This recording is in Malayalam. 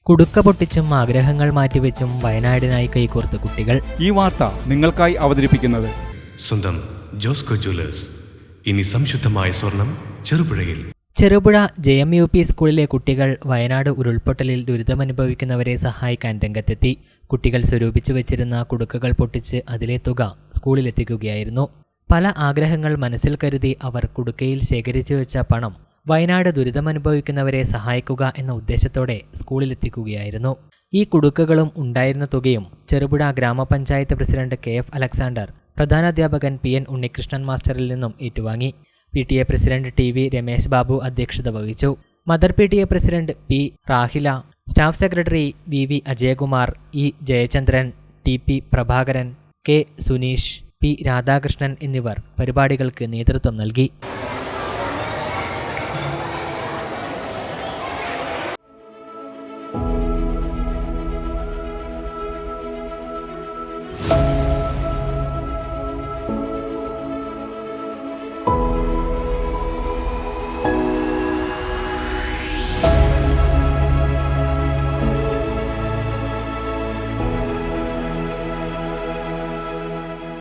കുടുക്ക പൊട്ടിച്ചും ആഗ്രഹങ്ങൾ മാറ്റിവെച്ചും വയനാടിനായി കൈകോർത്ത കുട്ടികൾ. ഈ വാർത്ത നിങ്ങൾക്കായി അവതരിപ്പിക്കുന്നത് സ്വന്തം ജോസ്കോ ജ്വല്ലേഴ്സ്. ഇനി സംശുദ്ധമായ സ്വർണം ചെറുപുഴയിൽ. ചെറുപുഴ JMUP സ്കൂളിലെ കുട്ടികൾ വയനാട് ഉരുൾപൊട്ടലിൽ ദുരിതമനുഭവിക്കുന്നവരെ സഹായിക്കാൻ രംഗത്തെത്തി. കുട്ടികൾ സ്വരൂപിച്ചു വെച്ചിരുന്ന കുടുക്കകൾ പൊട്ടിച്ച് അതിലെ തുക സ്കൂളിലെത്തിക്കുകയായിരുന്നു. പല ആഗ്രഹങ്ങൾ മനസ്സിൽ കരുതി അവർ കുടുക്കയിൽ ശേഖരിച്ചു വെച്ച പണം വയനാട് ദുരിതമനുഭവിക്കുന്നവരെ സഹായിക്കുക എന്ന ഉദ്ദേശത്തോടെ സ്കൂളിലെത്തിക്കുകയായിരുന്നു. ഈ കുടുക്കകളും ഉണ്ടായിരുന്ന തുകയും ചെറുപുഴ ഗ്രാമപഞ്ചായത്ത് പ്രസിഡന്റ് KF അലക്സാണ്ടർ, പ്രധാനാധ്യാപകൻ PN ഉണ്ണികൃഷ്ണൻ മാസ്റ്ററിൽ നിന്നും ഏറ്റുവാങ്ങി. PTA president TV Ramesh Babu അധ്യക്ഷത വഹിച്ചു. Mother PTA president P Rahila, staff secretary VV Ajayakumar, E Jayachandran, TP Prabhakaran, K Suneesh, P Radhakrishnan എന്നിവർ പരിപാടികൾക്ക് നേതൃത്വം നൽകി.